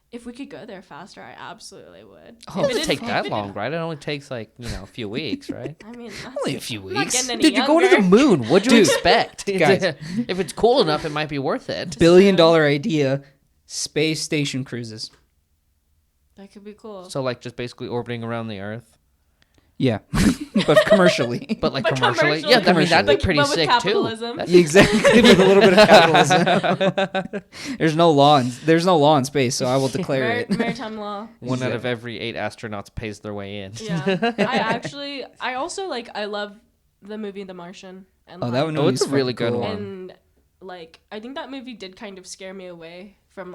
If we could go there faster, I absolutely would. Oh, it doesn't take if that it- long, right? It only takes like a few weeks, right? I mean, that's Only a few I'm not weeks. getting any Dude, you're going to the younger. moon. What'd you Dude, expect? guys. If it's cool enough, it might be worth it. $1 billion idea. Space station cruises. That could be cool. So like just basically orbiting around the Earth, Yeah, but commercially. but like But commercially. commercially. Yeah, I mean that'd be But- pretty but with sick capitalism. too. Exactly, with a little bit of capitalism. There's no law in space, so I will declare it. Maritime law. One out of every 8 astronauts pays their way in. Yeah. I also I love the movie The Martian. And Oh, that one Oh, was it's a really fucking good cool. one. And I think that movie did kind of scare me away from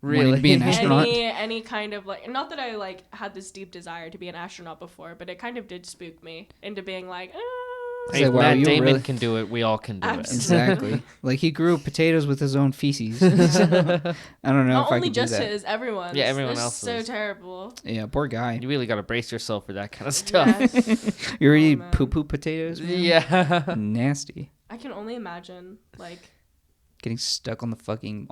Wanting to be an astronaut. any kind of not that I had this deep desire to be an astronaut before, but it kind of did spook me into being like, Hey, Say, if wow, Matt you Damon really- can do it, we all can do Absolutely. Exactly. Like he grew potatoes with his own feces. So, I don't know not if I only could do just that. his, everyone's. Yeah, everyone They're else's. so terrible. Yeah, poor guy. it. You really got to brace yourself for that kind of stuff. Yes. You already man. poo poo potatoes? Man? Yeah. Nasty. I can only imagine Getting stuck on fucking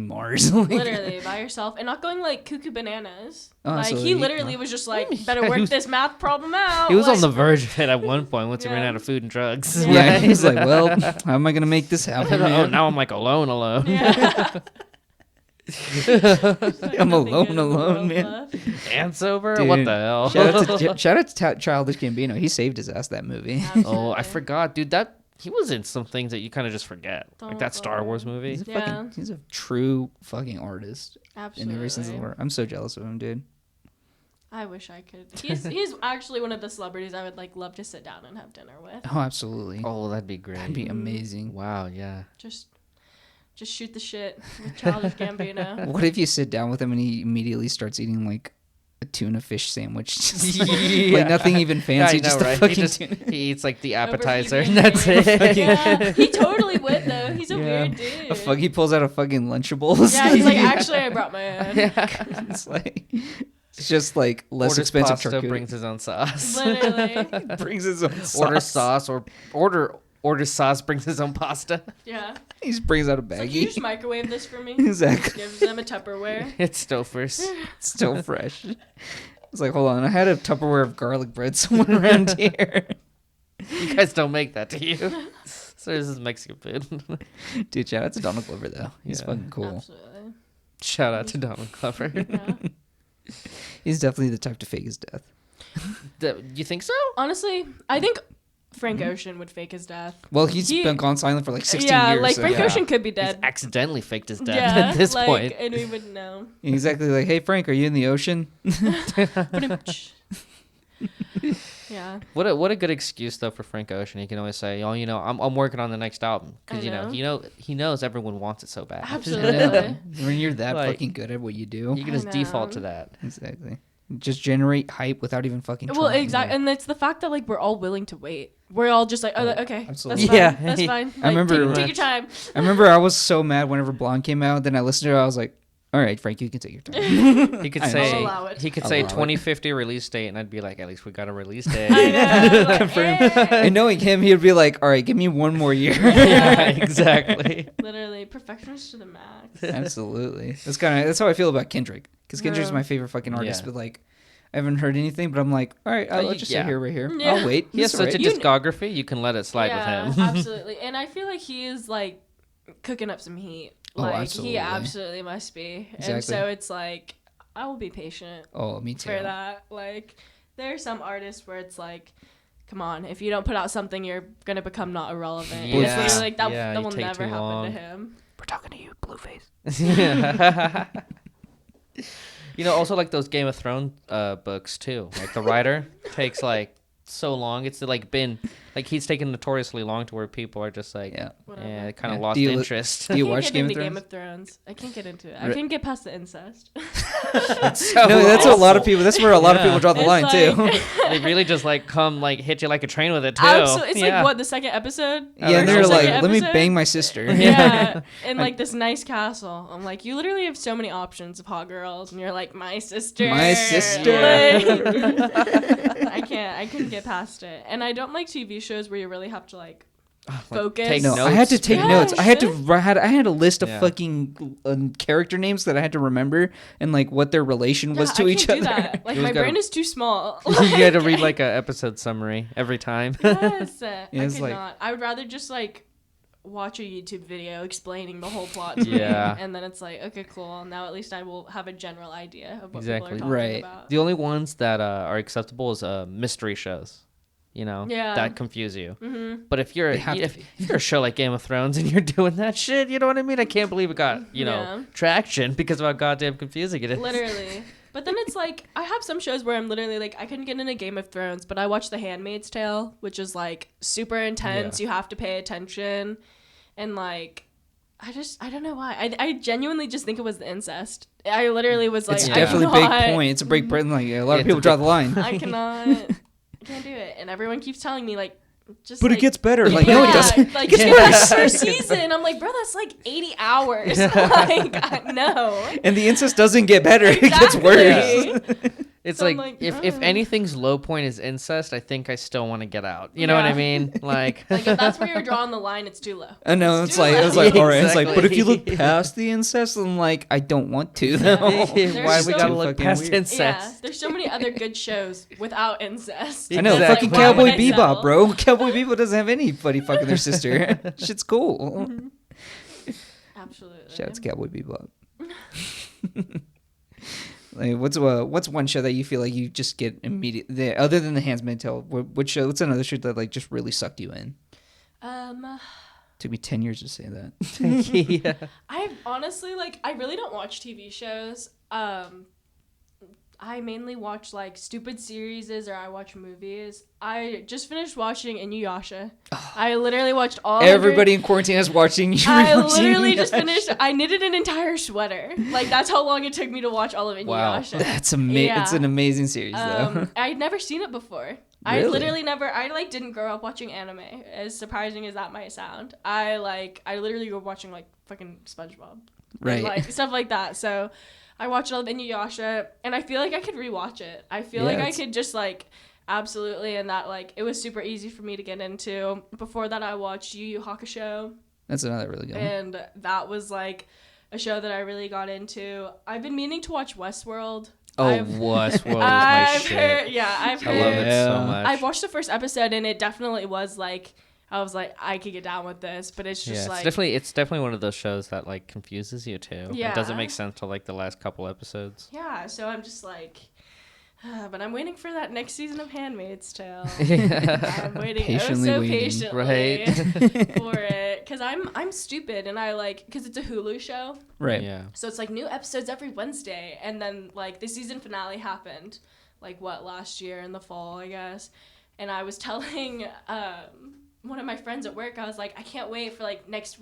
Mars. Like- literally by yourself and not going cuckoo bananas. Oh, so He he- literally was just better Yeah, work he was- this math problem out. He was on like- the verge of it at one point once he ran Yeah. out of food and drugs. Yeah, Right? he's like, well, how am I gonna make this happen? Oh, man? now I'm like alone. Yeah. I'm alone, man. Ants over? Dude, What the hell? Shout out to Childish Gambino. He saved his ass that movie. Oh, I forgot, dude. That he was in some things that you kind of just forget, like Don't that Star Wars worry. movie. Yeah. He's a true fucking artist in Absolutely. every sense of the word. I'm so jealous of him, dude. I wish I could. He's actually one of the celebrities I would love to sit down and have dinner with. Oh, absolutely. Oh, that'd be great. That'd be amazing. Wow, yeah. Just shoot the shit with Childish Gambino. What if you sit down with him and he immediately starts eating like a tuna fish sandwich? Just Yeah. like nothing even fancy, Yeah, I know, just a right? fucking He, tuna. he eats like the Over appetizer, vegan and that's food. it. Yeah, he totally would though. He's a Yeah. weird dude. He pulls out a fucking Lunchables. Yeah, he's like, actually, I brought my own. it's like it's just like less Orders expensive pasta, charcuterie. brings his own sauce. Literally. brings his own Order sauce or order sauce, brings his own pasta. Yeah. He just brings out a It's like, can you baggie. just microwave this for me? Exactly. Gives them a Tupperware. It's Stouffer's. It's still fresh. It's like, hold on, I had a Tupperware of garlic bread somewhere around here. You guys don't make that, do you? So this is Mexican food. Dude, shout out to Donald Glover though. He's Yeah. fucking cool. Absolutely. Shout out to Donald Glover. Yeah. He's definitely the type to fake his death. You think so? Honestly, I think Frank Mm-hmm. Ocean would fake his death. Well, he's He- been gone silent for like 16 yeah, years. like so Frank yeah. Ocean could be He's dead. accidentally faked his death Yeah, at this like, point. and we wouldn't know. Exactly, like, hey Frank, are you in the ocean? Yeah. What a good excuse though for Frank Ocean. He can always say, "Oh, I'm working on the next album," because I he knows everyone wants it so bad. Absolutely. When you're that Like, fucking good at what you do. You can I just default know. to that. Exactly. Just generate hype without even fucking Well, trying. exactly, and it's the fact that we're all willing to wait. We're all just like, oh, okay, absolutely. that's fine. Yeah. That's fine. Like, remember- take your time. I remember I was so mad whenever Blonde came out. Then I listened to it. I was like, all right, Frank, you can take your time. He could I'll say allow it. he could I'll say allow it. 2050 release date, and I'd be like, at least we got a release date. I know. Like, Confirmed. eh. And knowing him, he'd be like, all right, give me one more year. Yeah, exactly. Literally, perfectionist to the max. Absolutely. That's how I feel about Kendrick. Because Kendrick's Yeah. my favorite fucking artist. Yeah. But like, I haven't heard anything. But I'm like, all right, I'll just yeah. sit here right here. Yeah. I'll wait. He has That's all such a right. discography. You can let it slide Yeah, with him. absolutely. And I feel like he is like cooking up some heat. Oh, Like absolutely. he absolutely must be. And Exactly. so it's like I will be patient Oh, me too. for that. Like there are some artists where it's like, come on, if you don't put out something, you're gonna become not irrelevant. And it's Yeah. literally like that. Yeah, that you will take never too happen long. to him. We're talking to you, Blueface. Also like those Game of Thrones books too. Like the writer takes like so long. It's like been like he's taken notoriously long to where people are just like, Yeah. Whatever. kind of Yeah. lost Do you interest. Do you I can't watch get Game into of Game Thrones? of Thrones. I can't get into it. I Re- can't get past the incest. So No, that's what a lot of awful. people. That's where a lot of people draw the It's line like- too. They really just like come like hit you like a train with it too. Absolutely. It's Yeah. like, what, the second episode? Yeah, and Or they're the like, second "Let me episode? bang my sister." Yeah, in like this nice castle. I'm like, you literally have so many options of hot girls, and you're like, my sister. My sister. Like, I couldn't get past it, and I don't like TV shows where you really have to like focus. take No, notes. I had to take Yeah, notes. I had to. shit. I had a list of Yeah. fucking character names that I had to remember and like what their relation was Yeah, to I each can't other. do that. Like You my always gotta- brain is too small. You had to read like a episode summary every time. Yes, I it's could like- not. I would rather just like watch a YouTube video explaining the whole plot to Yeah. me, and then it's like, okay, cool. Now at least I will have a general idea of what Exactly. people are talking Right. about. The only ones that are acceptable is mystery shows. You know, Yeah. that confuse you. Mm-hmm. But if you're They have to if be. you're a show like Game of Thrones and you're doing that shit, you know what I mean? I can't believe it got Yeah. traction because of how goddamn confusing it is. Literally. But then it's like, I have some shows where I'm literally like, I couldn't get into Game of Thrones, but I watch The Handmaid's Tale, which is like super intense. Yeah. You have to pay attention. And like, I don't know why. I genuinely just think it was the incest. I literally was like, It's Yeah. definitely a I big cannot- point. It's a big point. Like a lot of It's people a draw big- the line. I cannot. I can't do it. And everyone keeps telling me like, just But like, it gets better. Like no, it yeah, doesn't. Like, It gets yeah, worse. first season. I'm like, bro, that's like 80 hours. Like, no. And the incest doesn't get better. It gets worse. Exactly. It's So I'm like, like, if oh. anything's low point is incest, I think I still want to get out. You know what I Yeah. mean? Like, Like, if that's where you're drawing the line, it's too low. I know It's it's too like low. it's like all right. It's like, but if you look Exactly. past the incest, I'm like, I don't want to though. why There's we so- gotta Too look fucking past weird. incest? Yeah, there's so many other good shows without incest. I know, Exactly. fucking Like, why Cowboy would I Bebop, settle? bro. Cowboy Bebop doesn't have anybody fucking their sister. Shit's cool. Absolutely. Shout out to Cowboy Bebop. Like, what's one show that you feel like you just get immediate? Other than The Handmaid's Tale, what show? What's another show that like just really sucked you in? Took me 10 years to say that. Yeah. I honestly like. I really don't watch TV shows. I mainly watch like stupid series or I watch movies. I just finished watching Inuyasha. I literally watched all. Everybody in quarantine is watching you. I rewatching literally just Inuyasha. finished. I knitted an entire sweater. Like that's how long it took me to watch all of Inuyasha. Wow. That's Yeah. It's an amazing series though. I'd never seen it before. I Really? literally never. I like didn't grow up watching anime. As surprising as that might sound, I literally grew up watching like fucking SpongeBob, Right. and, like stuff like that. So I watched all of Inuyasha, and I feel like I could rewatch it. I feel Yeah, like I it's- could just like absolutely, and that like it was super easy for me to get into. Before that, I watched Yu Yu Hakusho. That's another really good one. And that was like a show that I really got into. I've been meaning to watch Westworld. Oh, Westworld is my I've shit. heard, yeah, I've I heard. love it so Yeah. much. I've watched the first episode and it definitely was like, I was like, I could get down with this, but it's just Yeah, like, it's definitely one of those shows that like confuses you too. Yeah. It doesn't make sense till like the last couple episodes. yeah. So I'm just like, but I'm waiting for that next season of Handmaid's Tale. I'm waiting Patiently so waiting. patiently Right. for it because I'm stupid and I like because it's a Hulu show. Right. Yeah. So it's like new episodes every Wednesday. And then like the season finale happened like last year in the fall, I guess. And I was telling one of my friends at work, I was like, I can't wait for like next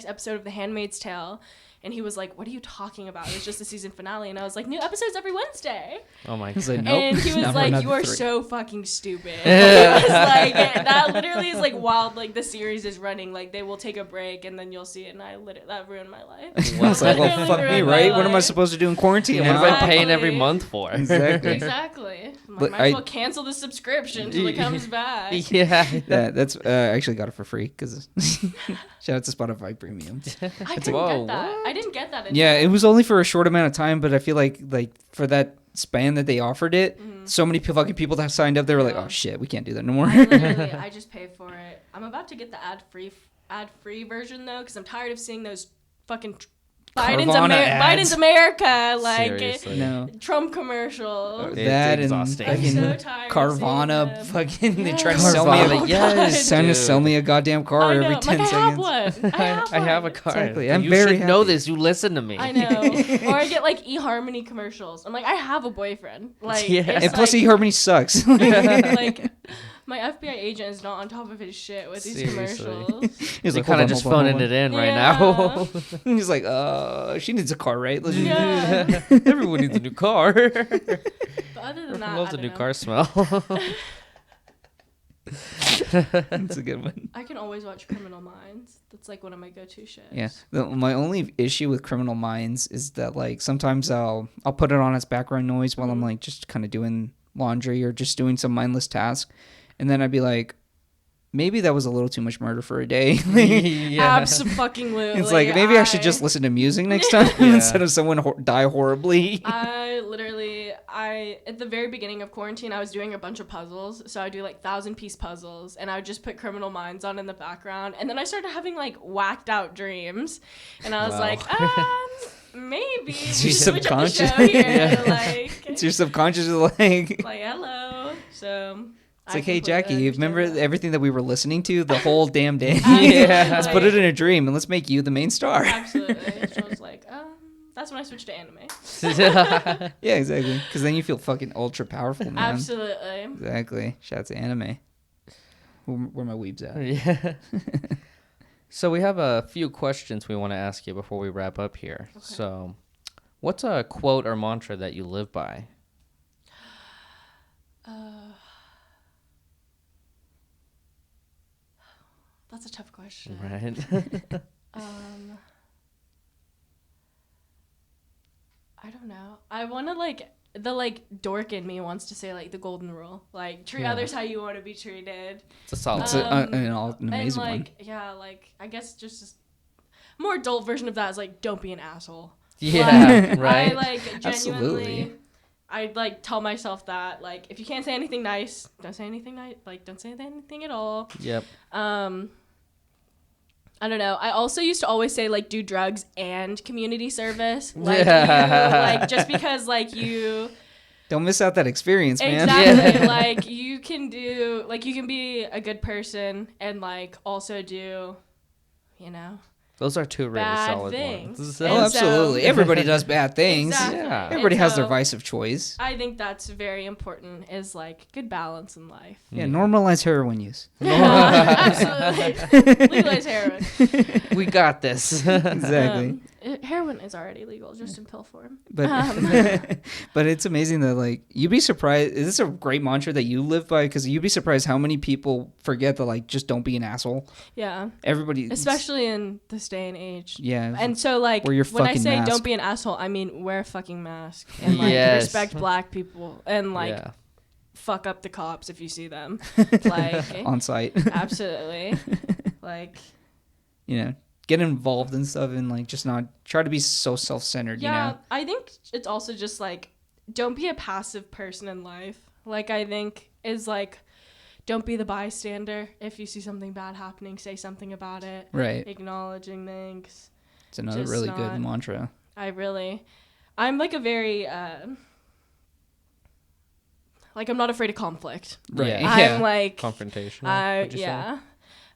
episode of The Handmaid's Tale. And he was like, what are you talking about? It's just the season finale. And I was like, new episodes every Wednesday. Oh my He's god. like, nope. And he was not for like, another you are 3. so fucking stupid. It was like, that literally is like while like the series is running, like they will take a break and then you'll see it. And that ruined my life. I was like, well, Literally fuck me, ruined my right? What am I life. supposed to do in quarantine What now? am I paying every Exactly. month for? Exactly. Exactly. I'm like, But might as well cancel the subscription until it comes back. Yeah. Yeah, that's I actually got it for free because shout out to Spotify Premium. I didn't Whoa, get that. what? I didn't get that. Yeah, it was only for a short amount of time, but I feel like for that span that they offered it, Mm-hmm. so many fucking people that signed up, they were like, Yeah. oh shit, we can't do that no more. I just pay for it. I'm about to get the ad-free version though, because I'm tired of seeing those fucking Carvana ads. Biden's America, like Seriously. No. Trump commercials. It's That and exhausting. I'm fucking so tired. of seeing Carvana, them. fucking they Yes. try to sell me Carvana, a yes, trying to dude. sell me a goddamn car I know. every I'm 10 like, seconds. I have a one. car. Exactly. I'm you very should know happy. this. You listen to me. I know. Or I get like eHarmony commercials. I'm like, I have a boyfriend. Like, Yeah. it's And plus, like, eHarmony sucks. like My FBI agent is not on top of his shit with these Seriously. commercials. He's They're like, kind of "Hold on, just hold on, phoning hold it in right Yeah. now. on." He's like, she needs a car, right? Let's just- Yeah. Everyone needs a new car. But other than that, Loves I a don't new know. car smell. That's a good one. I can always watch Criminal Minds. That's like one of my go-to shows. Yeah. My only issue with Criminal Minds is that like sometimes I'll put it on as background noise while I'm like just kind of doing laundry or just doing some mindless task, and then I'd be like, maybe that was a little too much murder for a day. Yeah. Absolutely. It's like maybe I should just listen to music next time Yeah. instead of someone die horribly. I at the very beginning of quarantine, I was doing a bunch of puzzles. So I do like 1,000-piece puzzles, and I would just put Criminal Minds on in the background, and then I started having like whacked out dreams, and I was Wow. like, maybe we It's should your switch up the subconscious. show here. Yeah. Like, It's your subconscious like. like hello. So It's like, hey, Jackie, you remember everything that we were listening to the whole damn day? Yeah. Let's put it in a dream and let's make you the main star. Absolutely. So I was like, that's when I switched to anime. Yeah, exactly. Because then you feel fucking ultra powerful, man. Absolutely. Exactly. Shout out to anime. Where my weebs at? Yeah. So we have a few questions we want to ask you before we wrap up here. Okay. So, what's a quote or mantra that you live by? That's a tough question. Right. I don't know. I want to the dork in me wants to say like the golden rule, like treat Yeah. others how you want to be treated. It's a solid. It's one. an And amazing one. like yeah, like I guess just more adult version of that is like don't be an asshole. Yeah. Like, Right. I like genuinely. Absolutely. I like tell myself that like if you can't say anything nice, don't say anything nice. Like don't say anything at all. Yep. I don't know. I also used to always say like do drugs and community service. Like Yeah. you, like just because like you Don't miss out that experience, man. exactly Yeah. like you can do like you can be a good person and like also do, you know, Those are two really bad solid things. ones. Oh, And absolutely. so- Everybody does bad things. Exactly. Yeah. Everybody And has their so vice of choice. I think that's very important is like good balance in life. Yeah, normalize heroin use. Absolutely. Legalize heroin. We got this. Exactly. Heroin is already legal, just in pill form. But but it's amazing that like you'd be surprised. Is this a great mantra that you live by? Because you'd be surprised how many people forget that like just don't be an asshole. Yeah. Everybody, Especially in this day and age. yeah. And so, like, Wear your when I fucking say mask. don't be an asshole, I mean wear a fucking mask and like Yes. respect black people and like Yeah. fuck up the cops if you see them. Like, on site, absolutely. Like, you know, get involved and stuff, and like just not try to be so self-centered. yeah, You know, I think it's also just like don't be a passive person in life. Like, I think is like don't be the bystander. If you see something bad happening, say something about it. right? Acknowledging things. It's another just really not- good mantra. I'm like a very like I'm not afraid of conflict. Right. Yeah. I'm like Confrontational. would you say? yeah.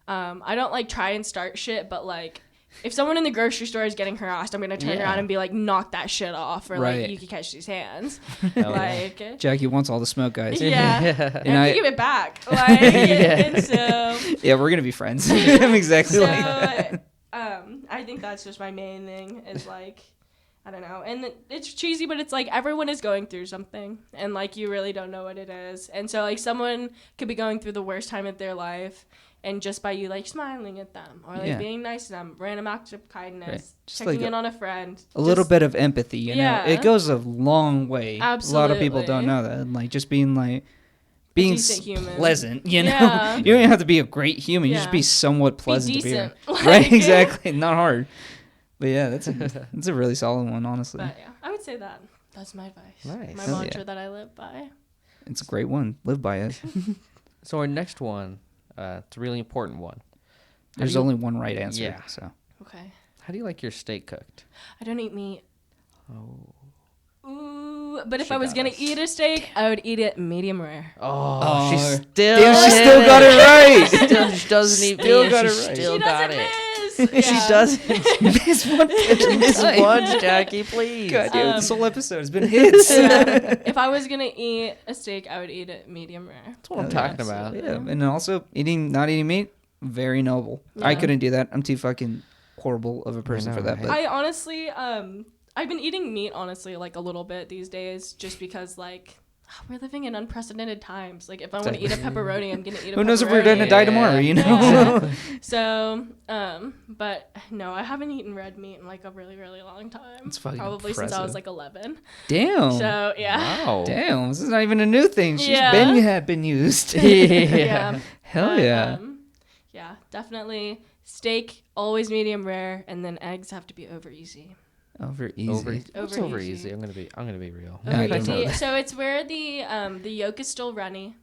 I don't like try and start shit, but like if someone in the grocery store is getting harassed, I'm gonna turn Yeah. around and be like, knock that shit off, or Right. like you can catch these hands. Hell yeah. Like Jackie wants all the smoke, guys. yeah. And And I- give it back. Like and so Yeah, we're gonna be friends. I'm exactly so like that. I think that's just my main thing is like I don't know, and it's cheesy, but it's like everyone is going through something and like you really don't know what it is, and so like someone could be going through the worst time of their life, and just by you like smiling at them or like Yeah. being nice to them, random act of kindness, Right. Just checking like in on a friend, A little just- bit of empathy, you know, Yeah. it goes a long way. A lot of people Absolutely. don't know that. Like just being like being decent human. pleasant, you know. Yeah. You don't even have to be a great human. You just Yeah. be somewhat pleasant be to be around. decent. Like, Right, exactly. Not hard. But yeah, that's a really solid one, honestly. But yeah, I would say that. That's my advice. Nice. My Hell mantra yeah. that I live by. It's a great one. Live by it. So our next one, it's a really important one. There's do you- only one right answer. Yeah. So Okay. How do you like your steak cooked? I don't eat meat. Oh. Ooh, but if She I was got gonna us. eat a steak, I would eat it medium rare. Oh, she Oh. still damn, she hit still got it right. She doesn't eat Still meat. got She it right. still She got doesn't it. miss. She doesn't. Miss one. Miss once, Jackie, please. God damn, this whole episode has been hits. If I was gonna eat a steak, I would eat it medium rare. That's what I'm talking about. Yeah, and also not eating meat, very noble. I couldn't do that. I'm too fucking horrible of a person for that. right? But I honestly, I've been eating meat honestly like a little bit these days, just because like we're living in unprecedented times. Like if I want to eat a pepperoni, I'm gonna eat a pepperoni. who knows if we're gonna die tomorrow? You know. Yeah. So, but no, I haven't eaten red meat in like a really, really long time. It's fucking probably since I was like 11. Damn. So yeah. Wow. Damn, this is not even a new thing. She's been used. Yeah. Hell But, yeah. Yeah, definitely steak, always medium rare, and then eggs have to be over easy. Over easy. What's over easy? I'm gonna be real. I don't know Easy. that. So it's where the yolk is still runny,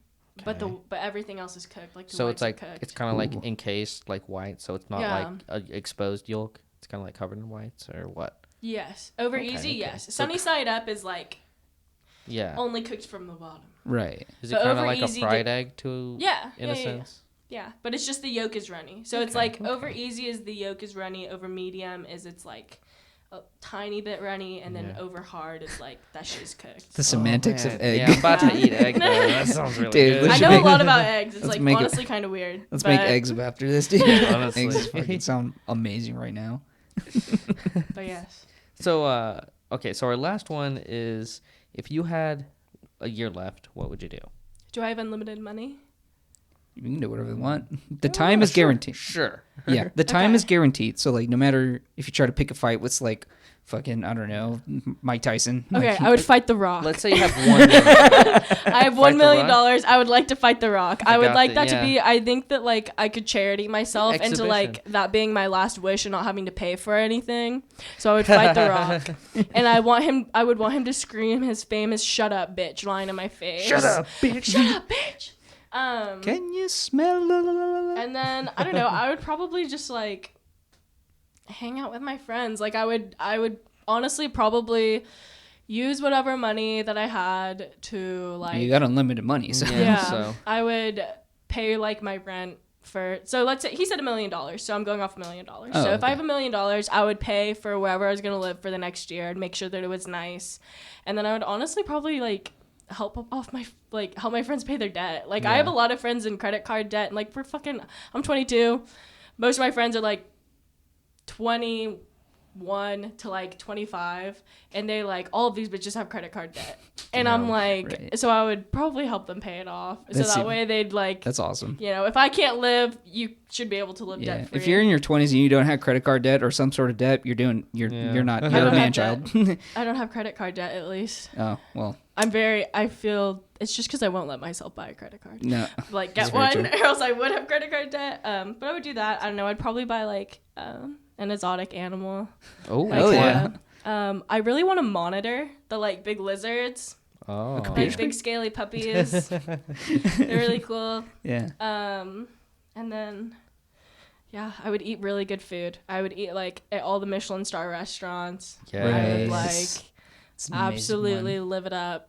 but everything else is cooked. Like the So whites it's like are cooked. it's kind of like encased like white, so it's not Yeah. like a exposed yolk. It's kind of like covered in whites or what? Yes, over Okay, easy. okay. Yes, So sunny side up is like Yeah. only cooked from the bottom. Right. Is it but kind of over like a easy fried egg to Yeah, in yeah, a yeah, sense? yeah, but it's just the yolk is runny. So it's like over easy is the yolk is runny. Over medium is it's like a tiny bit runny, and then over hard is like that shit's cooked. The semantics of egg. Yeah, I'm about to eat egg though. That sounds really Dude, good. I should know make- a lot about eggs. It's let's like make it- honestly kind of weird. Let's but, make eggs up after this, dude. Honestly. Eggs fucking sound amazing right now. But yes. So okay, so our last one is if you had a year left, what would you do? Do I have unlimited money? You can do whatever you want. The time is guaranteed. Sure. Yeah, the time Okay. is guaranteed. So like, no matter if you try to pick a fight with like fucking I don't know Mike Tyson. Okay, like, I would fight The Rock. Let's say you have $1 million. I have Fight $1 The million. Rock? I would like to fight The Rock. I would got like the- that yeah. to be. I think that like I could charity myself into Exhibition. like that being my last wish and not having to pay for anything. So I would fight The Rock, and I would want him to scream his famous "Shut up, bitch" line in my face. Shut up, bitch. Shut up, bitch. Can you smell? La, la, la, la? And then I don't know. I would probably just like hang out with my friends. Like I would honestly probably use whatever money that I had to like. You got unlimited money, so Yeah. So I would pay like my rent for. So let's say he said $1 million. So I'm going off $1 million. Oh, so if I okay. have $1 million, I would pay for wherever I was gonna live for the next year and make sure that it was nice. And then I would honestly probably like help my friends pay their debt. Like I have a lot of friends in credit card debt, and like I'm 22. Most of my friends are like 21 to like 25, and they like all of these bitches have credit card debt. And I'm like, right. so I would probably help them pay it off. So that way they'd like, that's awesome. you know, if I can't live, you should be able to live Yeah, debt free. if you're in your 20s and you don't have credit card debt or some sort of debt, you're not you're I a don't man have child. I don't have credit card debt at least. Oh well, I feel it's just because I won't let myself buy a credit card. no. Like That's get very one, true. or else I would have credit card debt. But I would do that. I don't know. I'd probably buy like an exotic animal. oh Like, Hell yeah. I really want to monitor the like big lizards, oh like big scaly puppies. They're really cool. Yeah. And then, yeah, I would eat really good food. I would eat like at all the Michelin star restaurants. Yeah. I would like It's an amazing absolutely one. live it up.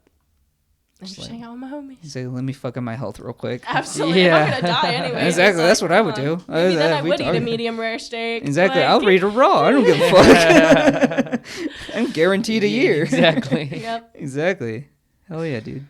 And Just just like- hang out with my homies. Say, let me fuck up my health real quick. Absolutely. Yeah. I'm gonna die anyway. Exactly, that's what I would do. Maybe then I We would eat a talk- medium rare steak. Exactly. Like, I'll read it raw. I don't give a fuck. I'm guaranteed a year. Exactly. Yep. Exactly. Hell yeah, dude.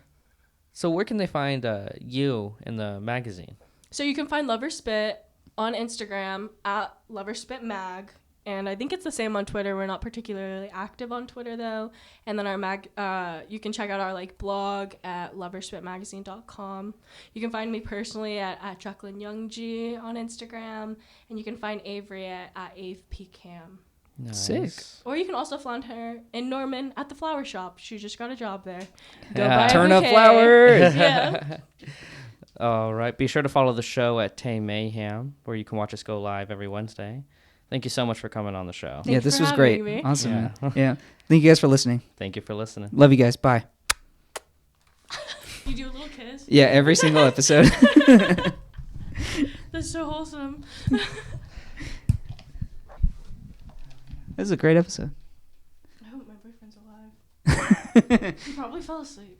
So where can they find you in the magazine? So you can find Lover Spit on Instagram at Lover Spit Mag. And I think it's the same on Twitter. We're not particularly active on Twitter though. And then our you can check out our like blog at loverspitmagazine.com. You can find me personally at Jacqueline Youngji on Instagram, and you can find Avery at AvePCam. Nice. Sick. Or you can also find her in Norman at the flower shop. She just got a job there. Yeah. buy a Turn up bouquet. flowers. Yeah. All right. Be sure to follow the show at Tame Mayhem, where you can watch us go live every Wednesday. Thank you so much for coming on the show. Thank Yeah, you this for was having great. me. Awesome. Yeah. Man. Yeah. Thank you guys for listening. Thank you for listening. Love you guys. Bye. You do a little kiss. Yeah, every single episode. That's so wholesome. This is a great episode. I hope my boyfriend's alive. He probably fell asleep.